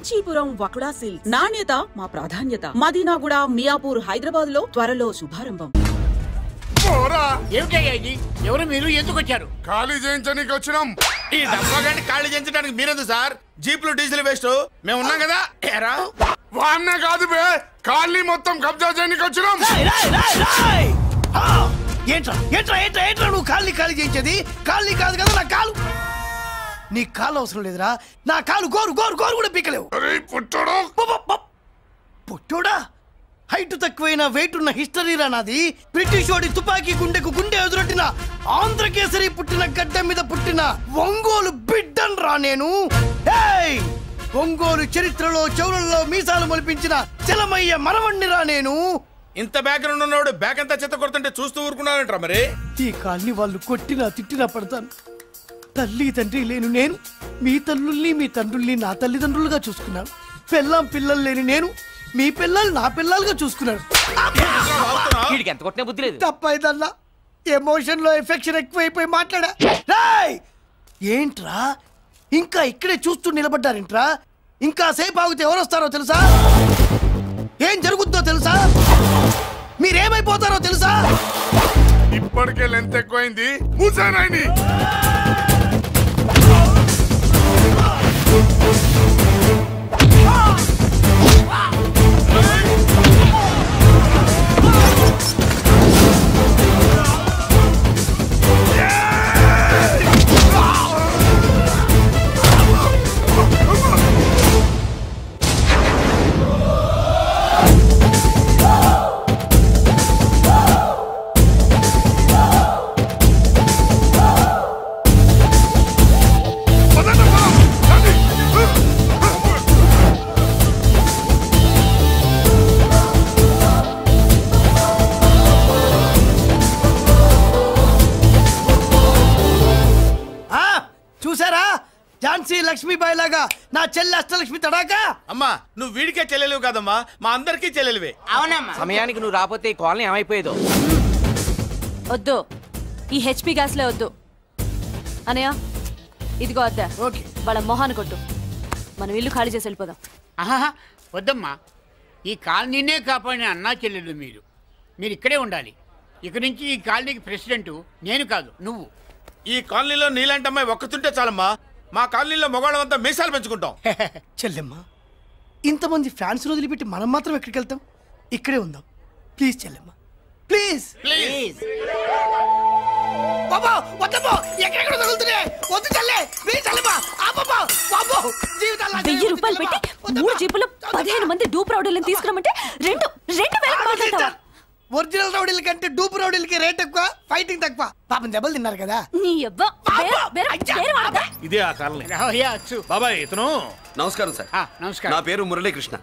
Kanchipuram వకుడా silks నాణ్యత మా ప్రాధాన్యత. మదీనాగూడ, మియాపూర్, హైదరాబాద్ లో త్వరలో శుభారంభం. ఎవరు మీరు? ఎందుకు వచ్చారు? ఖాళీ చేయించడానికి వచ్చినాం. ఈ డబ్బా గంట ఖాళీ చేయించడానికి మీరెందుకు సార్? జీపులు డీజిల్ వేస్ట్, మేము ఉన్నాం కదా. వాన్నే కాదు బే, ఖాళీ మొత్తం కబ్జా చేయడానికి వచ్చినాం. ఏంట్రా ఏంట్రా ఏంట్రా ఏంట్రా నువ్వు ఖాళీ చేయించేది? ఖాళీ కాదు కదా నా కాలు. నీ కాలు అవసరం లేదురా, నా కాలు గోరు గోరు గోరు కూడా పీకలేవు. పుట్టోడా? హైట్ తక్కువైన వెయిట్ ఉన్న హిస్టరీరా నాది. బ్రిటిష్ వాడి తుపాకీ గుండెకు గుండె ఎదురొట్టిన ఆంధ్రకేసరి పుట్టిన గడ్డ మీద పుట్టిన ఒంగోలు బిడ్డన్ రా నేను. ఒంగోలు చరిత్రలో చౌరల్లో మీసాలు మొలిపించిన చలమయ్య మనవణ్ణిరా నేను. ఇంత బ్యాక్గ్రౌండ్ ఉన్నవాడు బ్యాక్ అంతా చెత్త కొడుతుంటే చూస్తూ ఊరుకున్నారంట. మరి ఈ కాల్ని వాళ్ళు కొట్టినా తిట్టినా పడతాను. తల్లి తండ్రి లేను నేను మీ తల్లుల్ని మీ తండ్రుల్ని నా తల్లిదండ్రులుగా చూసుకున్నాను. పిల్లం పిల్లలు లేని నేను మీ పిల్లలు నా పిల్లలుగా చూసుకున్నాను. తప్పైదల్లా ఎమోషన్ లో ఎఫెక్షన్ ఎక్కువైపోయి మాట్లాడా. ఏంట్రా ఇంకా ఇక్కడే చూస్తూ నిలబడ్డారేంట్రా? ఇంకా సేపు ఆగితే ఎవరు వస్తారో తెలుసా? ఏం జరుగుతుందో తెలుసా? మీరేమైపోతారో తెలుసా? ఇప్పటికే లెంత్ ఎక్కువైంది. మూసానాయని లక్ష్మీబాయి లాగా నా చెల్లి అష్టలక్ష్మి తడాకా. అమ్మా నువ్వు వీడికే చెల్లెలివి కాదమ్మా, మా అందరికీ చెల్లెలివే. అవునమ్మా. సమయానికి నువ్వు రాకపోతే ఈ కాలనీ ఏమైపోయేదో. వద్దు, ఈ హెచ్పి గ్యాస్లే వద్దు. అనయ్య ఇదిగో అద్దా, వాళ్ళ మొహాన్ని కొట్టు. మనం ఇల్లు ఖాళీ చేసి వెళ్ళిపోదాం. వద్దమ్మా, ఈ కాలనీనే కాపాడిన అన్నా చెల్లెలు మీరు ఇక్కడే ఉండాలి. ఇక నుంచి ఈ కాలనీకి ప్రెసిడెంట్ నేను కాదు, నువ్వు. ఈ కాలనీలో నీలాంటి అమ్మాయి ఒక్కతుంటే చాలమ్మా. మా కాలనీలో మొగాళ్ళంతా మీసాలు పెంచుకుంటాం. చెల్లెమ్మ, ఇంతమంది ఫ్యాన్స్ వదిలిపెట్టి మనం మాత్రం ఎక్కడికి వెళ్తాం? ఇక్కడే ఉందాం ప్లీజ్ చెల్లెమ్మ, ప్లీజ్ ప్లీజ్. బాబా వద్దమ్మా, ఎక్కడెక్కడ తగులుతున్నాయి, వద్దు చెల్లె ప్లీజ్ చెల్లెమ్మ. బాబా బాబా జీవితాల్లో 1000 రూపాయలు పెట్టి 3 జీపులు 15 మంది డూప్ రౌడీలను తీసుకురమంటే 2000 మాట్లాడతావా? ఒరిజినల్ రౌడీల కంటే డూప్ రౌడీలకి రేట్ ఎక్కువ, ఫైటింగ్ తక్కువ. పాపం దెబ్బలు తిన్నారు కదా. ఇదే ఆ కాలనీ. బాబాయ్ ఇతను. నమస్కారం సార్. నమస్కారం. నా పేరు మురళీకృష్ణ.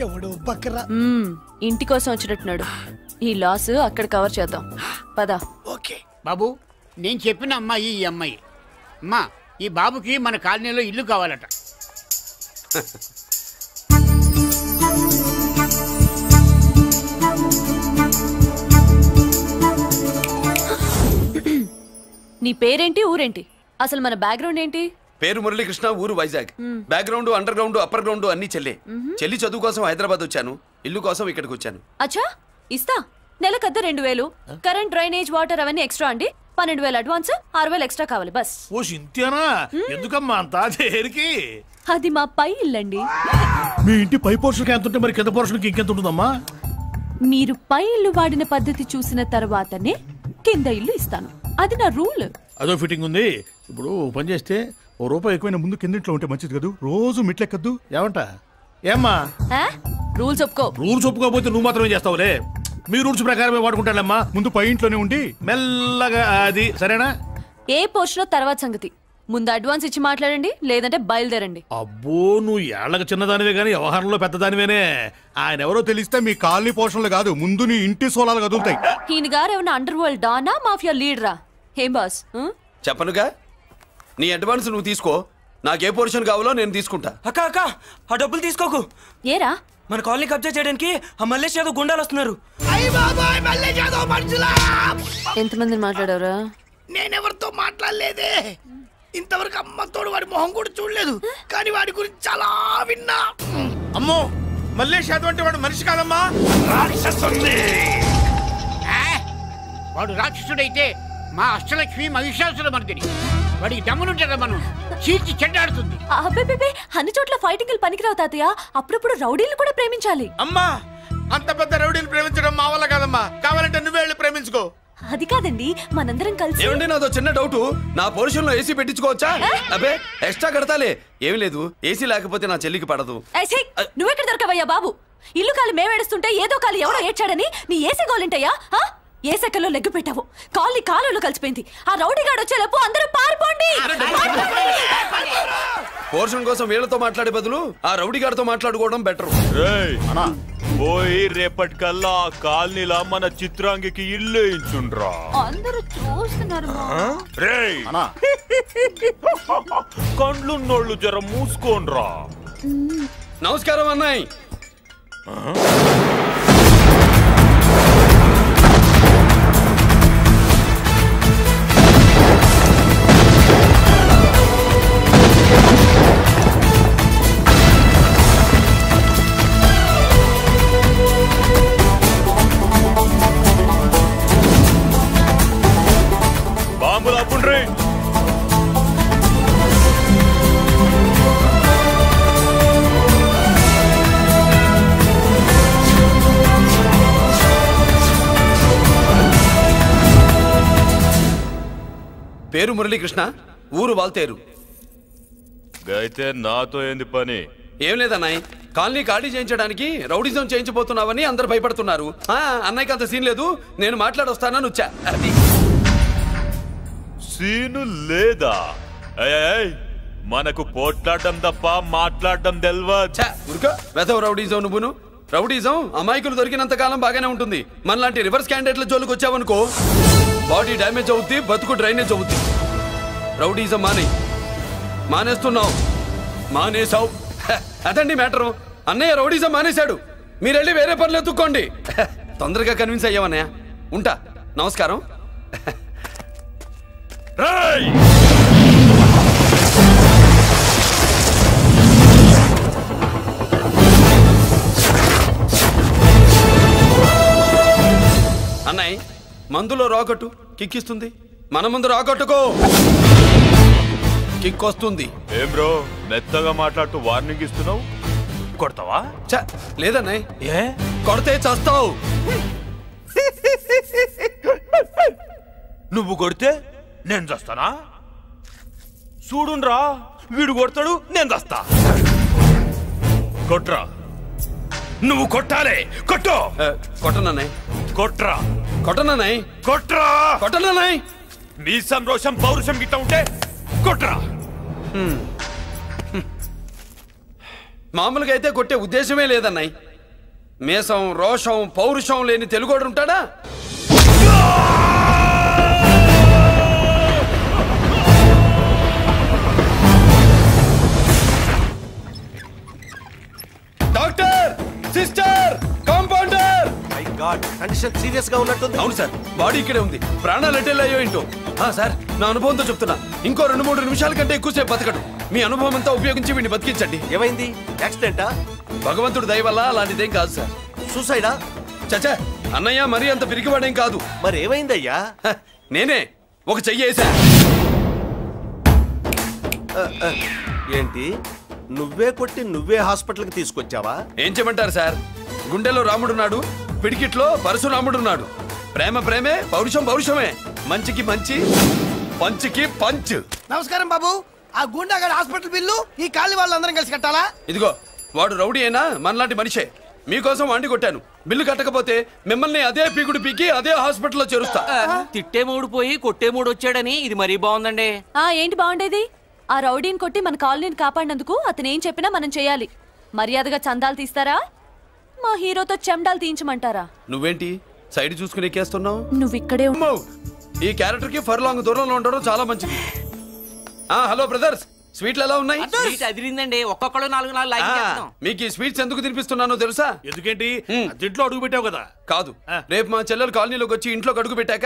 ఎవడో బక్కరా ఇంటి కోసం వచ్చినట్టున్నాడు. ఈ లాస్ అక్కడ కవర్ చేద్దాం పద. ఓకే బాబు, నేను చెప్పిన అమ్మాయి ఈ అమ్మాయి. అమ్మా, ఈ బాబుకి మన కాలనీలో ఇల్లు కావాలట. నీ పేరేంటి, ఊరేంటి, అసలు మన బ్యాక్గ్రౌండ్ ఏంటి? పేరు మురళీకృష్ణ, ఊరు Vizag. Background under ground upper ground అన్ని చెల్లి. చెల్లి చదువు కోసం హైదరాబాద్ వచ్చాను, ఇల్లు కోసం ఇక్కడికి వచ్చాను. అచ్చా, ఇస్తా. నెలకద్ద 2000, కరెంట్, డ్రైనేజ్, వాటర్ అవన్నీ ఎక్స్ట్రా అండి. 12,000 అడ్వాన్స్, 6,000 ఎక్స్ట్రా కావాలి బస్. ఓ సింత్యానా, ఎందుకమ్మా అంతా చేరికి? అది మా పై ఇల్లండి. మీ ఇంటి పై పోర్షన్కి ఎంత ఉంటే మరి కింద పోర్షన్కి ఇంకెంత ఉంటుందమ్మా? మీరు పై ఇల్లు వాడిన పద్ధతి చూసిన తర్వాతనే కింద ఇల్లు ఇస్తాను, అది నా రూల్. అదో ఫిట్టింగ్ ఉంది. ఇప్పుడు పని చేస్తే ₹1 ఎక్కువైనా ముందు కిందింట్లో ఉంటే మంచిది కదా, రోజు మిట్లెక్కద్దు. ఏమంట? ఏమ్మా రూల్స్ ఒప్పుకో. రూల్స్ ఒప్పుకోకపోతే నువ్వు మాత్రమే చేస్తావులే. మీ రూల్స్ ప్రకారమే వాడుకుంటానమ్మా. ముందు పై ఇంట్లోనే ఉండి మెల్లగా అది, సరేనా? ఏ పోర్షన్ తర్వాత సంగతి. ముందు అడ్వాన్స్ ఇచ్చి మాట్లాడండి, లేదంటే బయలుదేరండి. అబ్బో, నువ్వు ఏళ్ళకి చిన్నదానివే గానీ వ్యవహారంలో పెద్దదానివేనే. ఆయన ఎవరో తెలిస్తే మీ కాలనీ పోర్షన్లు కాదు, ముందు నీ ఇంటి సోలాలు కదులుతాయి. ఈయన గారు ఏమన్నా అండర్ వరల్డ్ డానా, మాఫియా లీడరా? ఏం బాస్? చెప్పనుగా, నీ అడ్వాన్స్ నువ్వు తీసుకో, నాకే పోర్షన్ కావాలో నేను తీసుకుంటా. అక్క అక్క, ఆ డబ్బులు తీసుకోకు. ఏరా? మన కాలనీ కబ్జా చేయడానికి ఆ మల్లేష్ యాదవ్ గుండాలు వస్తున్నారు. ఎంతమందిని మాట్లాడారా? నేనెవరితో మాట్లాడలేదే. ఇంతవరకు అమ్మతోడు వాడి మొహం కూడా చూడలేదు, కానీ వాడి గురించి చాలా విన్నా. అమ్మో మల్లేష్ యాదవ్ అంటే వాడు మనిషి కాదమ్మా, రాక్షసుని. వాడు రాక్షసుడైతే మా అష్టలక్ష్మి మహిషాసుల మర్దిని. వాడికి దమ్మునుంటారా మనం చీల్చి చెడ్డాడుతుంది. అబ్బే అన్ని చోట్ల ఫైటింగ్ పనికిరావు తాతయ్య, అప్పుడప్పుడు రౌడీలు కూడా ప్రేమించాలి. అమ్మా అంత పెద్ద రౌడీని ప్రేమించడం మా వల్ల కాదమ్మా, కావాలంటే నువ్వే వెళ్ళి ప్రేమించుకో. అది కాదండి, మనందరం కలిసి. ఏమండి నాదో చిన్న డౌట్, నా పోర్షన్ లో ఏసీ పెట్టించుకోవచ్చా? అబ్బే ఎక్స్ట్రా కడతాలే, ఏమి లేదు. ఏసీ లేకపోతే నా చెల్లికి పడదు. నువ్వెక్కడ దొరకవయ్యా బాబు? ఇల్లు కాలి మేమేడుస్తుంటే ఏదో కాలి ఎవడో ఏడ్చాడని నీ ఏసీ గోలింటయ్యా? ఏ సెకల్లో లెగ్గు పెట్టావు, కాలి కాలులో కలిసిపోయింది. ఆ రౌడీగాడు వచ్చేలోపు అందరూ పారిపోండి. పోర్షన్ కోసం వీళ్ళతో మాట్లాడే బదులు ఆ రౌడీ గారితో మాట్లాడుకోవడం బెటర్. పోయి రేపటికల్లా కాలనీలా మన చిత్రాంగికి ఇల్లు ఇచ్చుండ్రా. అందరూ చూస్తున్నారు. కండ్లున్నోళ్ళు జర మూసుకోండ్రా. నమస్కారం అన్నాయ్. బాంబులు అప్పుండ్రీ. పేరు మురళీకృష్ణ, ఊరు వాల్తేరు. అయితే నాతో ఏంది పని? ఏం లేదన్నాయ్, కాలనీ ఖాళీ చేయించడానికి రౌడిజం చేయించబోతున్నావని అందరు భయపడుతున్నారు. అన్నయ్యకి అంత సీన్ లేదు, నేను మాట్లాడొస్తానని వచ్చా. అది సీను లేదా? మనకు పోట్లాడడం తప్ప మాట్లాడడం తెల్వా. వెదవ రౌడీజం నువ్వును. రౌడీజం అమాయకులు దొరికినంత కాలం బాగానే ఉంటుంది. మనలాంటి రివర్స్ క్యాండిడేట్ల జోలికి వచ్చావనుకో బాడీ డ్యామేజ్ అవుద్ది, బతుకు డ్రైనేజ్ అవుద్ది. రౌడీజం మానేస్తున్నావు, మానేసావు. అదండి మ్యాటరు. అన్నయ్య రౌడీజం మానేశాడు, మీరెళ్ళి వేరే పనులు ఎత్తుక్కోండి. తొందరగా కన్విన్స్ అయ్యామన్నయ్య. ఉంటా, నమస్కారం. అన్నయ్య మందులో రాకట్టు కిక్కిస్తుంది, మన ముందు రాకట్టుకో కిక్ వస్తుంది. ఏం బ్రో మెత్తగా మాట్లాడుతూ వార్నింగ్ ఇస్తున్నావు? కొడతావా? లేదన్నయ్య, ఏ కొడితే చస్తావు. నువ్వు కొడితే నేను చస్తానా? చూడుండ్రా, వీడు కొడతాడు, నేను చస్తా. కొట్రా, నువ్వు కొట్టాలి. కొట్టు. కొట్టనన్నయ్య. కొట్రా. కొట్టనన్నయ్య. కొట్రా. కొట్టనన్నయ్య. నీ సంతోషం పౌరుషం గిట్ట ఉంటే కొట్రా. మామూలుగా అయితే కొట్టే ఉద్దేశమే లేదన్నయ్య. మేషం రోషం పౌరుషం లేని తెలుగోడు ఉంటాడా? Doctor, sister, compounder. My God, condition serious గా ఉన్నట్టుంది. అవును సార్, బాడీ ఇక్కడే ఉంది. ప్రాణాలు ఎట్టెళ్ళి అయ్యో ఏంటో. సార్, నా అనుభవంతో చెప్తున్నా, ఇంకో 2-3 నిమిషాల కంటే ఎక్కువసేపు బతకడు. మీ అనుభవం అంతా ఉపయోగించి వీడిని బతికించండి. ఏమైంది? యాక్సిడెంటా? భగవంతుడు దయ వల్ల అలాంటిదేం కాదు సార్. సూసైడా? చచ్చా, అన్నయ్య మరీ అంత పిరికివాడేం కాదు. మరి ఏమైందయ్యా? నేనే ఒక చెయ్యి వేసా. ఏంటి, నువ్వే కొట్టి నువ్వే హాస్పిటల్కి తీసుకొచ్చావా? ఏం చేయమంటారు సార్, గుండెలో రాముడున్నాడు, పిడికిట్లో పరశురాముడున్నాడు. ప్రేమ ప్రేమే, పౌరుషం పౌరుషమే. మంచికి మంచి, పంచికి పంచ్. నమస్కారం బాబు, ఆ గుండాగడ్ హాస్పిటల్ బిల్లు ఈ కాలి వాళ్ళందరం కలిసి కట్టాలా? ఇదిగో, వాడు రౌడీ అయినా మనలాంటి మనిషే. మీకోసం వండి కొట్టాను. బిల్లు కట్టకపోతే మిమ్మల్ని అదే పీకుడు పీకి అదే హాస్పిటల్లో చేరుస్తా. తిట్టే మూడు పోయి కొట్టే మూడు వచ్చాడని ఇది మరీ బాగుందండి. ఏంటి బాగుండేది? ఆ రౌడీని కొట్టి మన కాలనీని కాపాడినందుకు అతను ఏం చెప్పినా మనం చేయాలి. మర్యాదగా చందాలు తీస్తారా, మా హీరోతో చెండాలు తీయించమంటారా? నువ్వేంటి సైడ్ చూసుకుని ఎక్కేస్తున్నావు? నువ్వు ఇక్కడే ఈ క్యారెక్టర్ కి ఫర్ లాంగ్ దూరంలో ఉండడం చాలా మంచిది. హలో బ్రదర్స్, స్వీట్లు ఎలా ఉన్నాయి? స్వీట్ అదిరిందండి. ఒక్కొక్కడు 4 లైక్ చేస్తాం. మీకు ఈ స్వీట్స్ ఎందుకు తినిపిస్తున్నానో తెలుసా? ఎందుకేంటి దీంట్లో అడుగు పెట్టావు కదా. కాదు, రేపు మా చెల్లెలు కాలనీలోకి వచ్చి ఇంట్లో అడుగు పెట్టాక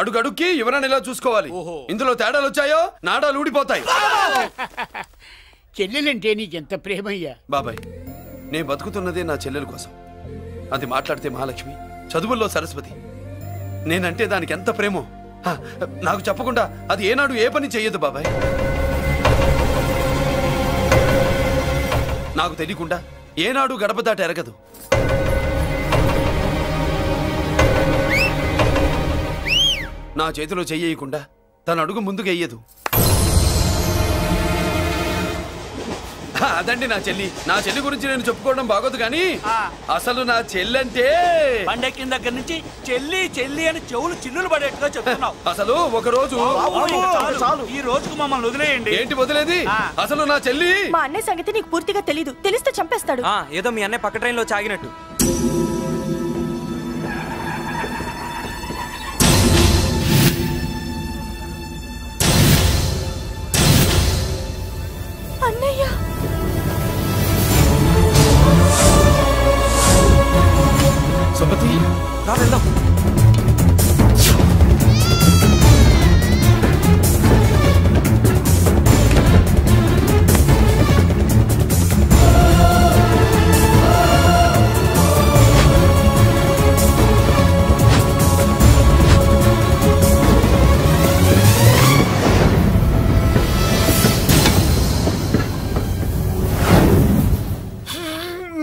అడుగుకి ఎవరైనా ఇలా చూసుకోవాలి. ఇందులో తేడాలు వచ్చాయో నాడాలు ఊడిపోతాయి. చెల్లెలంటే నీకెంత ప్రేమయ్యా. బాబాయ్, నేను బతుకుతున్నదే నా చెల్లెల కోసం. అది మాట్లాడితే మహాలక్ష్మి, చదువుల్లో సరస్వతి. నేనంటే దానికి ఎంత ప్రేమో నాకు చెప్పకుండా అది ఏనాడు ఏ పని చెయ్యదు బాబాయ్. నాకు తెలియకుండా ఏనాడు గడప దాట ఎరగదు. నా చేతిలో చెయ్యకుండా తన అడుగు ముందుకు వెయ్యదు. అదండి నా చెల్లి. నా చెల్లి గురించి నేను చెప్పుకోవడం బాగోదు కానీ అసలు నా చెల్లి అంటే పండక్కిన దగ్గర నుంచి చెల్లి చెల్లి అని చెవులు చిల్లులు పడేట్టుగా చెప్తున్నావు. అసలు ఒక రోజు ఈ రోజుకు మమ్మల్ని వదిలేయండి. ఏంటి వదిలేది? అసలు నా చెల్లి మా అన్నయ్య సంగతి నీకు పూర్తిగా తెలీదు. తెలిస్తే చంపేస్తాడు. ఏదో మీ అన్నయ్య పక్క ట్రైన్ లో చాగినట్టు. అన్నయ్య సుమతి, రా వెళ్దాం.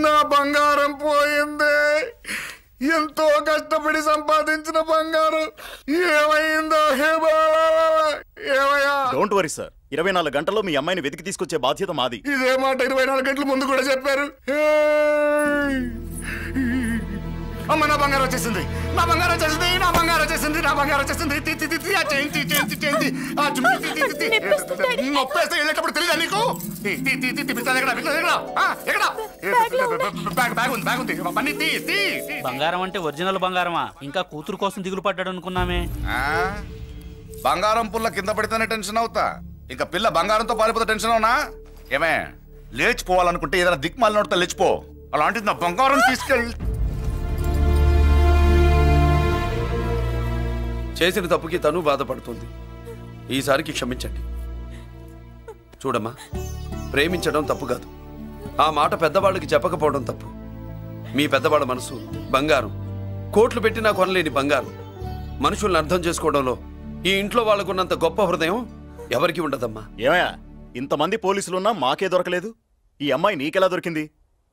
నా బంగారం పోయింది. ఎంతో కష్టపడి సంపాదించిన బంగారం ఏమైందో? ఏమయ్యా? డోంట్ వరీ సార్, 24 గంటల్లో మీ అమ్మాయిని వెతికి తీసుకొచ్చే బాధ్యత మాది. ఇదే మాట 24 గంటల ముందు కూడా చెప్పారు. అమ్మ, నా బంగారం వచ్చేసింది, నా బంగారం వచ్చేసింది, నా బంగారం వచ్చేసింది, నా బంగారం వచ్చేసింది. నొప్పేస్తే వెళ్ళేటప్పుడు తెలియదా నీకు? బంగారం అంటే ఒరిజినల్ బంగారమా? ఇంకా కూతురు కోసం దిగులు పడ్డాడు అనుకున్నామే. బంగారం పుల్ల కింద పడితేనే టెన్షన్ అవుతా, ఇంకా పిల్ల బంగారంతో పారిపోతే టెన్షన్ అవునా? ఏమే, లేచిపోవాలనుకుంటే ఏదైనా దిక్మాల నోడితే లేచిపో. అలాంటిది నా బంగారం తీసుకెళ్ళి. చేసిన తప్పుకి తను బాధపడుతుంది. ఈసారికి క్షమించండి. చూడమ్మా, ప్రేమించడం తప్పు కాదు. ఆ మాట పెద్దవాళ్ళకి చెప్పకపోవడం తప్పు. మీ పెద్దవాళ్ళ మనసు బంగారం, కోట్లు పెట్టినా కొనలేని బంగారం. మనుషుల్ని అర్థం చేసుకోవడంలో ఈ ఇంట్లో వాళ్ళకున్నంత గొప్ప హృదయం ఎవరికి ఉండదమ్మా. ఏమయ్యా, ఇంతమంది పోలీసులున్నా మాకే దొరకలేదు. ఈ అమ్మాయి నీకెలా దొరికింది?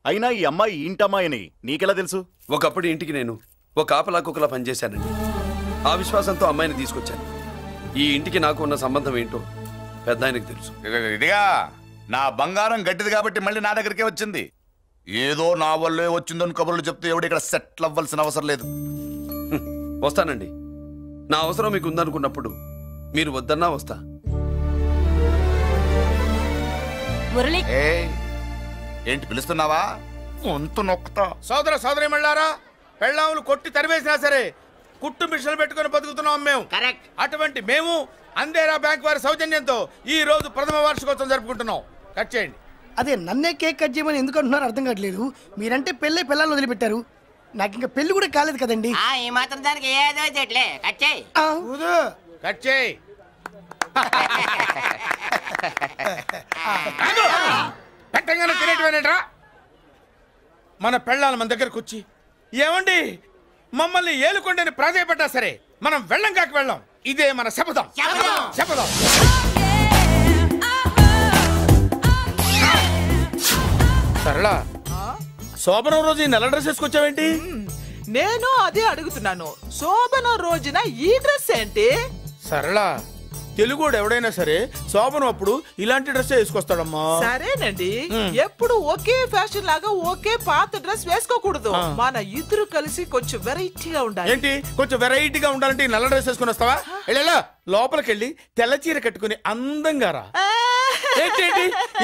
అయినా ఈ అమ్మాయి ఇంటమ్మాయిని నీకెలా తెలుసు? ఒకప్పుడు ఇంటికి నేను ఒక ఆపలా కుక్కలా పనిచేశానండి. ఆ విశ్వాసంతో అమ్మాయిని తీసుకొచ్చాను. ఈ ఇంటికి నాకు ఉన్న సంబంధం ఏంటో పెద్ద ఆయనకు తెలుసు. ఇదిగా నా బంగారం గట్టిది కాబట్టి మళ్ళీ నా దగ్గరికే వచ్చింది. ఏదో నా వల్లే వచ్చిందని కబుర్లు చెప్తే ఎవడు ఇక్కడ సెటిల్ అవ్వాల్సిన అవసరం లేదు. వస్తానండి. నా అవసరం మీకు ఉందనుకున్నప్పుడు మీరు వద్దన్నా వస్తా. ఏంటి పిలుస్తున్నావా? వంతు నొక్కుతా. సోదర సోదరి మళ్ళారా, పెళ్ళాములు కొట్టి తరివేసినా సరే కుట్టు మిషన్లు పెట్టుకుని బతుకుతున్నాం మేము. అటువంటి మేము అందేరా బ్యాంక్ వారి సౌజన్యంతో ఈ రోజు ప్రథమ వార్షికోత్సవం జరుపుకుంటున్నాం. కట్ చేయండి. అదే నన్నే కేక్ కట్ చేయమని ఎందుకు అంటున్నారు అర్థం కావట్లేదు. మీరంటే పెళ్ళే పిల్లలు వదిలిపెట్టారు, నాకు ఇంకా పెళ్లి కూడా కాలేదు కదండి. ఈ మాత్రం దానికి ఏదో చెట్లే కట్ చేయి. కట్ చేయి. పెట్టంగానే తినేటివేనేట్రా? మన పెళ్ళాలు మన దగ్గరకు వచ్చి ఏమండి మమ్మల్ని ఏలుకొండని ప్రాధాయపడ్డా సరే మనం వెళ్ళం కాక వెళ్ళాం. ఇదే మన శపథం. శపథం. సరళ, శోభనం రోజు ఈ నల్ల డ్రెస్ వేసుకొచ్చావేంటి? నేను అదే అడుగుతున్నాను. శోభనం రోజున ఈ డ్రెస్ ఏంటి? సరళ, తెలుగుడు ఎవడైనా సరే శోభనం అప్పుడు ఇలాంటి డ్రెస్ వేసుకొస్తాడమ్మా. సరేనండి, ఎప్పుడు ఒకే ఫ్యాషన్ లాగా ఒకే పాత డ్రెస్ వేసుకోకూడదు. మన ఇద్దరు కలిసి కొంచెం వెరైటీగా ఉండాలి. ఏంటి కొంచెం వెరైటీగా ఉండాలంటే ఈ నల్ల డ్రెస్ వేసుకుని వస్తావా? వెళ్ళా లోపలికి వెళ్ళి తెల్ల చీర కట్టుకుని అందంగా రా. ఏంటి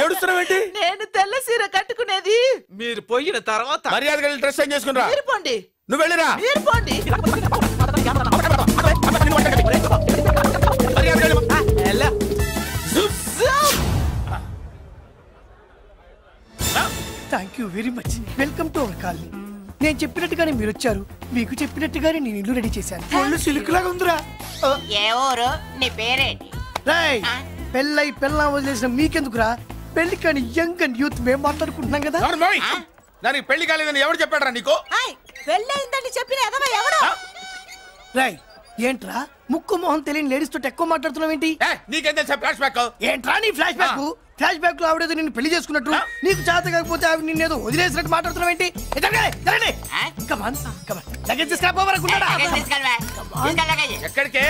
ఏడుస్తున్నావేంటి? నేను తెల్ల చీర కట్టుకునేది మీరు పోయిన తర్వాత. మర్యాదగా వెళ్ళి డ్రెస్ చేంజ్ చేసుకుని రా. మీరు పోండి. నువ్వు వెళ్ళిరా. మీరు పోండి. Thank you very much. Welcome to our colony. నేను చెప్పినట్టుగానే మీరు వచ్చారు, మీకు చెప్పినట్టుగానే నేను ఇల్లు రెడీ చేశాను. ఒళ్ళు సిల్క్ లాగా ఉందిరా. ఏ ఊరు? నీ పేరేంటి? రాయ్ పెళ్ళై పెళ్ళం వదిలేసిన మీకెందుకురా? పెళ్లి కాని యంగ్ అండ్ యూత్ మేము మాట్లాడుకుంటున్నాం కదా. దానికి పెళ్లి కాలేదని ఎవరు చెప్పాడరా నీకు? పెళ్ళయిందని చెప్పిన ఎదవ ఎవడు? రాయ్ ఏంట్రా ముక్కు మొహం తెలియని లేడీస్ తోటి ఎక్కువ మాట్లాడుతున్నావు ఏంటి? నీకేం తెలుసా ఫ్లాష్ బ్యాక్? ఏంట్రా నీ ఫ్లాష్ బ్యాక్? ఫ్లాష్ బ్యాక్ లో ఆవిడేదో నిన్ను పెళ్లి చేసుకున్నట్టు, నీకు చేత కాకపోతే ఆవిడ నిన్నేదో వదిలేసినట్టు మాట్లాడుతున్నావు ఏంటి? ఎక్కడికే?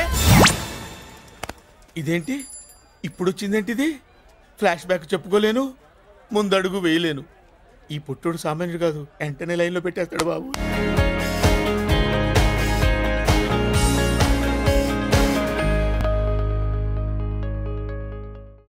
ఇదేంటి ఇప్పుడు వచ్చిందేంటి? ఇది ఫ్లాష్ బ్యాక్ చెప్పుకోలేను, ముందడుగు వేయలేను. ఈ పుట్టుడు సామాన్యుడు కాదు, వెంటనే లైన్లో పెట్టేస్తాడు బాబు.